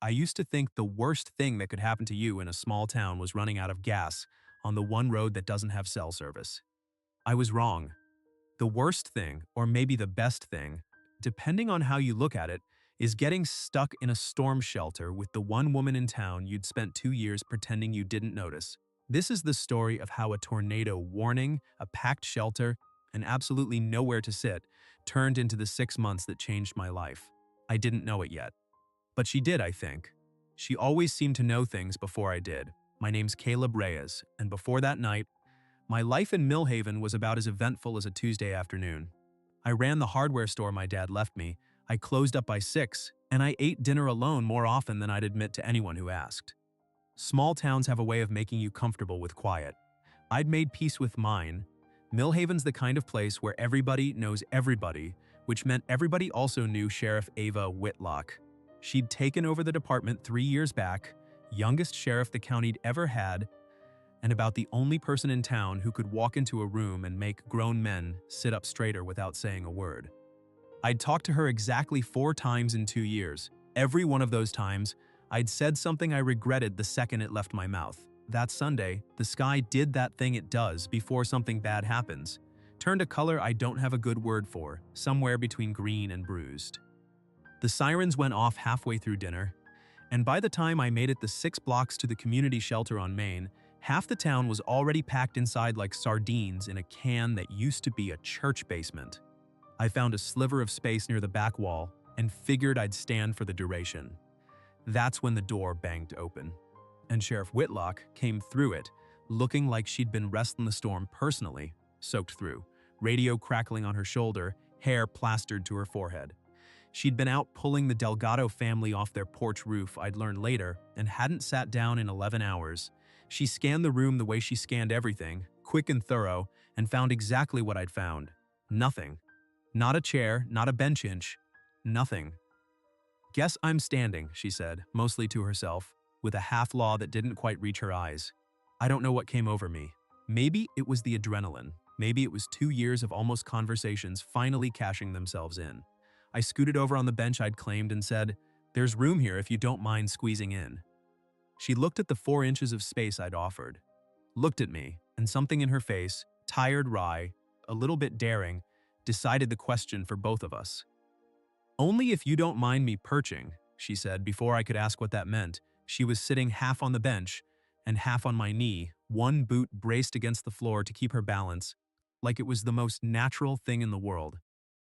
I used to think the worst thing that could happen to you in a small town was running out of gas on the one road that doesn't have cell service. I was wrong. The worst thing, or maybe the best thing, depending on how you look at it, is getting stuck in a storm shelter with the one woman in town you'd spent 2 years pretending you didn't notice. This is the story of how a tornado warning, a packed shelter, and absolutely nowhere to sit turned into the 6 months that changed my life. I didn't know it yet. But she did, I think. She always seemed to know things before I did. My name's Caleb Reyes, and before that night, my life in Millhaven was about as eventful as a Tuesday afternoon. I ran the hardware store my dad left me, I closed up by 6, and I ate dinner alone more often than I'd admit to anyone who asked. Small towns have a way of making you comfortable with quiet. I'd made peace with mine. Millhaven's the kind of place where everybody knows everybody, which meant everybody also knew Sheriff Ava Whitlock. She'd taken over the department 3 years back, youngest sheriff the county'd ever had, and about the only person in town who could walk into a room and make grown men sit up straighter without saying a word. I'd talked to her exactly 4 times in 2 years. Every one of those times, I'd said something I regretted the second it left my mouth. That Sunday, the sky did that thing it does before something bad happens. Turned a color I don't have a good word for, somewhere between green and bruised. The sirens went off halfway through dinner, and by the time I made it the 6 blocks to the community shelter on Main, half the town was already packed inside like sardines in a can that used to be a church basement. I found a sliver of space near the back wall and figured I'd stand for the duration. That's when the door banged open, and Sheriff Whitlock came through it, looking like she'd been wrestling the storm personally, soaked through, radio crackling on her shoulder, hair plastered to her forehead. She'd been out pulling the Delgado family off their porch roof, I'd learned later, and hadn't sat down in 11 hours. She scanned the room the way she scanned everything, quick and thorough, and found exactly what I'd found. Nothing. Not a chair, not a bench inch. Nothing. "Guess I'm standing," she said, mostly to herself, with a half-law that didn't quite reach her eyes. I don't know what came over me. Maybe it was the adrenaline. Maybe it was 2 years of almost conversations finally cashing themselves in. I scooted over on the bench I'd claimed and said, "There's room here if you don't mind squeezing in." She looked at the 4 inches of space I'd offered, looked at me, and something in her face, tired, wry, a little bit daring, decided the question for both of us. "Only if you don't mind me perching," she said before I could ask what that meant. She was sitting half on the bench and half on my knee, one boot braced against the floor to keep her balance, like it was the most natural thing in the world.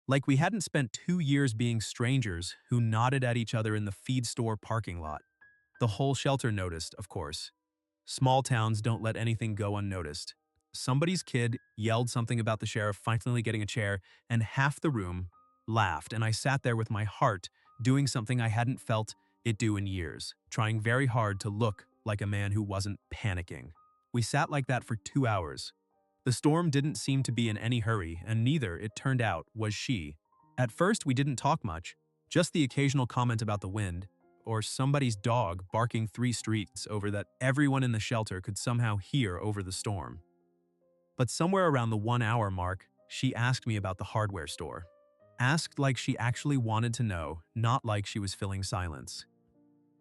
Like we hadn't spent 2 years being strangers who nodded at each other in the feed store parking lot. The whole shelter noticed, of course. Small towns don't let anything go unnoticed. Somebody's kid yelled something about the sheriff finally getting a chair, and half the room laughed, and I sat there with my heart doing something I hadn't felt it do in years, trying very hard to look like a man who wasn't panicking. We sat like that for 2 hours. The storm didn't seem to be in any hurry, and neither, it turned out, was she. At first, we didn't talk much, just the occasional comment about the wind, or somebody's dog barking 3 streets over that everyone in the shelter could somehow hear over the storm. But somewhere around the 1-hour mark, she asked me about the hardware store. Asked like she actually wanted to know, not like she was filling silence.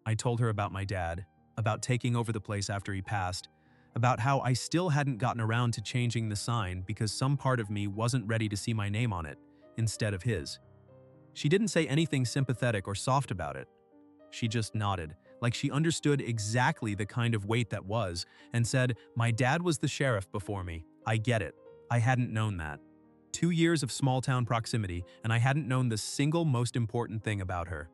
I told her about my dad, about taking over the place after he passed, about how I still hadn't gotten around to changing the sign because some part of me wasn't ready to see my name on it, instead of his. She didn't say anything sympathetic or soft about it. She just nodded, like she understood exactly the kind of weight that was, and said, "My dad was the sheriff before me. I get it. I hadn't known that." 2 years of small-town proximity, and I hadn't known the single most important thing about her.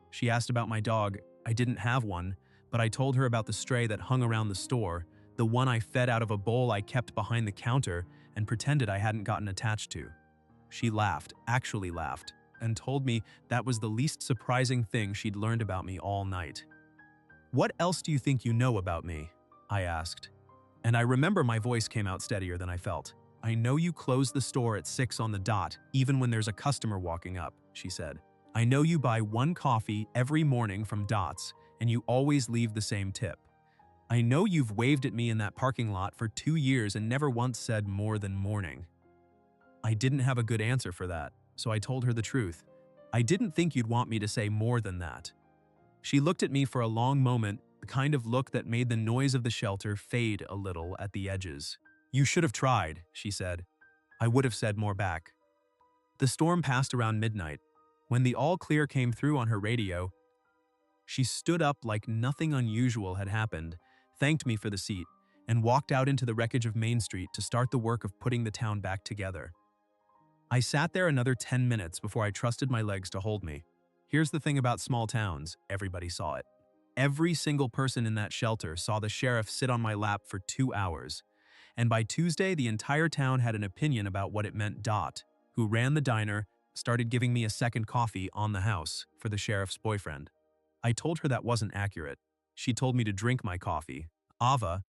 She asked about my dog. I didn't have one, but I told her about the stray that hung around the store, the one I fed out of a bowl I kept behind the counter and pretended I hadn't gotten attached to. She laughed, actually laughed, and told me that was the least surprising thing she'd learned about me all night. "What else do you think you know about me?" I asked. And I remember my voice came out steadier than I felt. "I know you close the store at 6 on the dot, even when there's a customer walking up," she said. "I know you buy 1 coffee every morning from Dots, and you always leave the same tip. I know you've waved at me in that parking lot for 2 years and never once said more than morning." I didn't have a good answer for that, so I told her the truth. "I didn't think you'd want me to say more than that." She looked at me for a long moment, the kind of look that made the noise of the shelter fade a little at the edges. "You should have tried," she said. I would have said more back. The storm passed around midnight. When the all clear came through on her radio, she stood up like nothing unusual had happened, thanked me for the seat, and walked out into the wreckage of Main Street to start the work of putting the town back together. I sat there another 10 minutes before I trusted my legs to hold me. Here's the thing about small towns, everybody saw it. Every single person in that shelter saw the sheriff sit on my lap for 2 hours. And by Tuesday, the entire town had an opinion about what it meant. Dot, who ran the diner, started giving me a second coffee on the house for the sheriff's boyfriend. I told her that wasn't accurate. She told me to drink my coffee. Ava,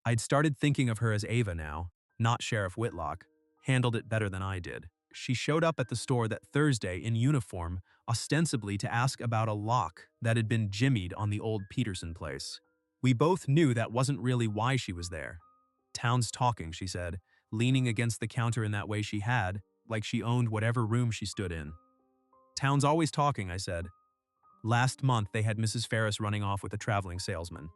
I'd started thinking of her as Ava now, not Sheriff Whitlock, handled it better than I did. She showed up at the store that Thursday in uniform, ostensibly to ask about a lock that had been jimmied on the old Peterson place. We both knew that wasn't really why she was there. "Town's talking," she said, leaning against the counter in that way she had, like she owned whatever room she stood in. "Town's always talking," I said. "Last month they had Mrs. Ferris running off with a traveling salesman.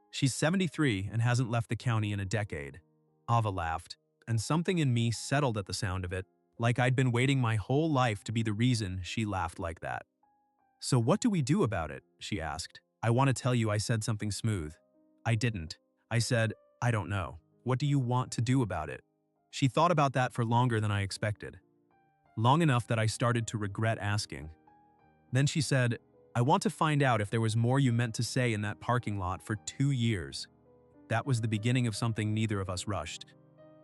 She's 73 and hasn't left the county in a decade." Ava laughed, and something in me settled at the sound of it, like I'd been waiting my whole life to be the reason she laughed like that. "So what do we do about it?" she asked. "I want to tell you I said something smooth." I didn't. I said, "I don't know. What do you want to do about it?" She thought about that for longer than I expected. Long enough that I started to regret asking. Then she said, "I want to find out if there was more you meant to say in that parking lot for 2 years. That was the beginning of something neither of us rushed.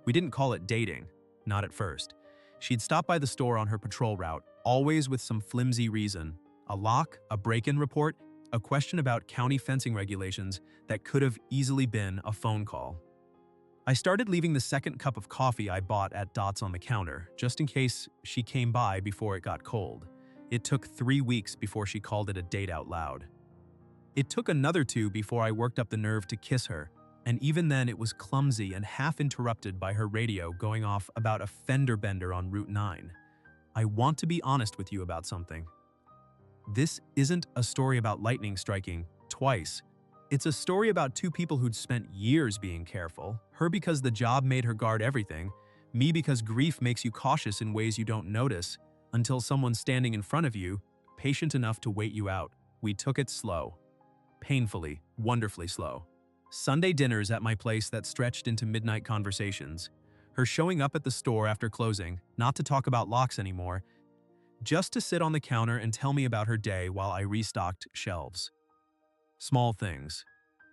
We didn't call it dating, not at first. She'd stop by the store on her patrol route, always with some flimsy reason. A lock, a break-in report, a question about county fencing regulations that could have easily been a phone call. I started leaving the second cup of coffee I bought at Dot's on the counter, just in case she came by before it got cold. It took 3 weeks before she called it a date out loud. It took another 2 before I worked up the nerve to kiss her, and even then it was clumsy and half interrupted by her radio going off about a fender bender on Route 9. "I want to be honest with you about something. This isn't a story about lightning striking twice. It's a story about 2 people who'd spent years being careful, her because the job made her guard everything, me because grief makes you cautious in ways you don't notice, until someone's standing in front of you, patient enough to wait you out. We took it slow. Painfully, wonderfully slow. Sunday dinners at my place that stretched into midnight conversations. Her showing up at the store after closing, not to talk about locks anymore, just to sit on the counter and tell me about her day while I restocked shelves. Small things.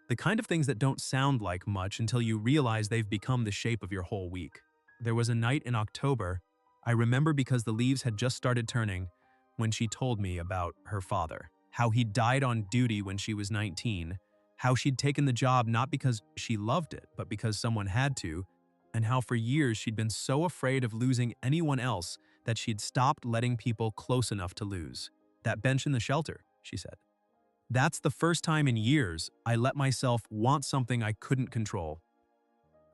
The kind of things that don't sound like much until you realize they've become the shape of your whole week. There was a night in October, I remember because the leaves had just started turning, when she told me about her father. How he'd died on duty when she was 19, how she'd taken the job not because she loved it, but because someone had to, and how for years she'd been so afraid of losing anyone else that she'd stopped letting people close enough to lose. "That bench in the shelter," she said. "That's the first time in years I let myself want something I couldn't control."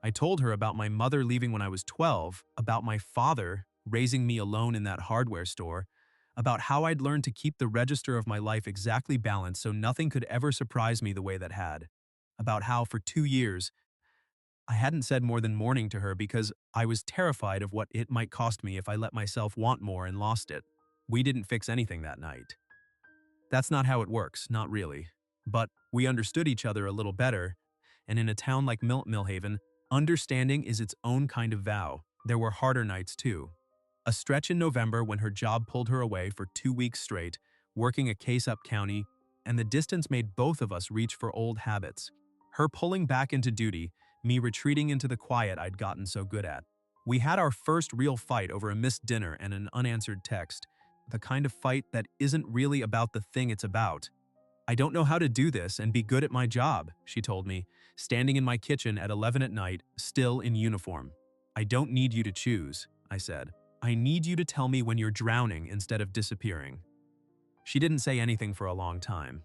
I told her about my mother leaving when I was 12, about my father raising me alone in that hardware store, about how I'd learned to keep the register of my life exactly balanced so nothing could ever surprise me the way that had, about how for 2 years I hadn't said more than morning to her because I was terrified of what it might cost me if I let myself want more and lost it. We didn't fix anything that night. That's not how it works, not really. But we understood each other a little better, and in a town like Millhaven, understanding is its own kind of vow. There were harder nights too. A stretch in November when her job pulled her away for 2 weeks straight, working a case up county, and the distance made both of us reach for old habits. Her pulling back into duty, me retreating into the quiet I'd gotten so good at. We had our first real fight over a missed dinner and an unanswered text, the kind of fight that isn't really about the thing it's about. "I don't know how to do this and be good at my job," she told me, standing in my kitchen at 11 at night, still in uniform. "I don't need you to choose," I said. "I need you to tell me when you're drowning instead of disappearing." She didn't say anything for a long time.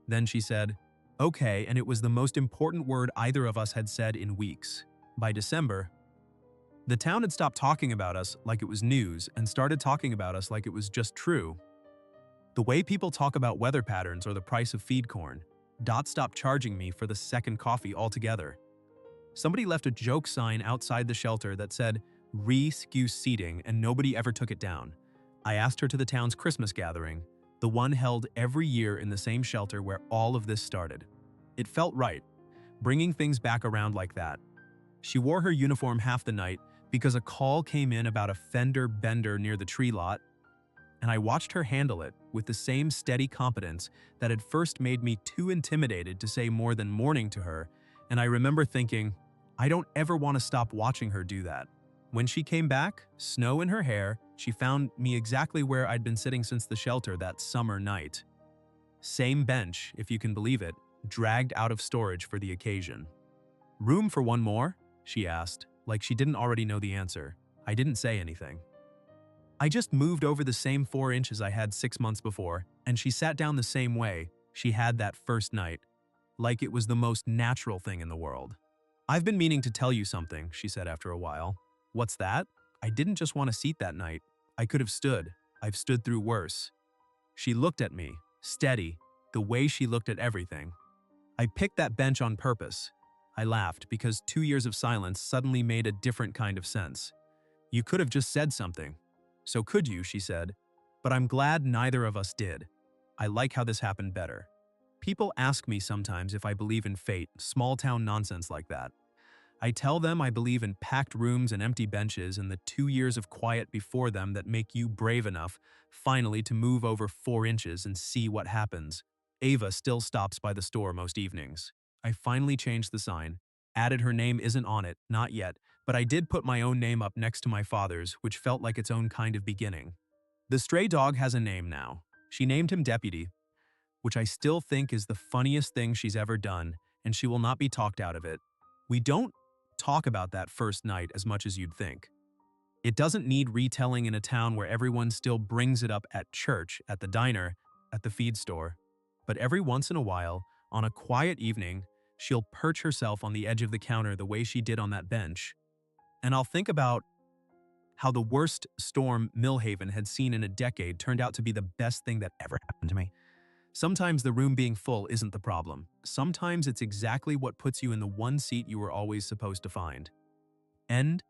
Then she said, "Okay," and it was the most important word either of us had said in weeks. By December, the town had stopped talking about us like it was news and started talking about us like it was just true. The way people talk about weather patterns or the price of feed corn. Dot stopped charging me for the second coffee altogether. Somebody left a joke sign outside the shelter that said, "Re-skew seating," and nobody ever took it down. I asked her to the town's Christmas gathering, the one held every year in the same shelter where all of this started. It felt right, bringing things back around like that. She wore her uniform half the night because a call came in about a fender bender near the tree lot, and I watched her handle it with the same steady competence that had first made me too intimidated to say more than morning to her, and I remember thinking, I don't ever want to stop watching her do that. When she came back, snow in her hair, she found me exactly where I'd been sitting since the shelter that summer night. Same bench, if you can believe it, dragged out of storage for the occasion. "Room for one more?" she asked, like she didn't already know the answer. I didn't say anything. I just moved over the same 4 inches I had 6 months before, and she sat down the same way she had that first night, like it was the most natural thing in the world. "I've been meaning to tell you something," she said after a while. "What's that?" "I didn't just want a seat that night. I could have stood. I've stood through worse." She looked at me, steady, the way she looked at everything. "I picked that bench on purpose." I laughed because 2 years of silence suddenly made a different kind of sense. "You could have just said something." "So could you," she said. "But I'm glad neither of us did. I like how this happened better." People ask me sometimes if I believe in fate, small-town nonsense like that. I tell them I believe in packed rooms and empty benches and the 2 years of quiet before them that make you brave enough, finally, to move over 4 inches and see what happens. Ava still stops by the store most evenings. I finally changed the sign. Added her name isn't on it, not yet, but I did put my own name up next to my father's, which felt like its own kind of beginning. The stray dog has a name now. She named him Deputy, which I still think is the funniest thing she's ever done, and she will not be talked out of it. We don't talk about that first night as much as you'd think. It doesn't need retelling in a town where everyone still brings it up at church, at the diner, at the feed store. But every once in a while, on a quiet evening, she'll perch herself on the edge of the counter the way she did on that bench, and I'll think about how the worst storm Millhaven had seen in a decade turned out to be the best thing that ever happened to me. Sometimes the room being full isn't the problem. Sometimes it's exactly what puts you in the one seat you were always supposed to find. End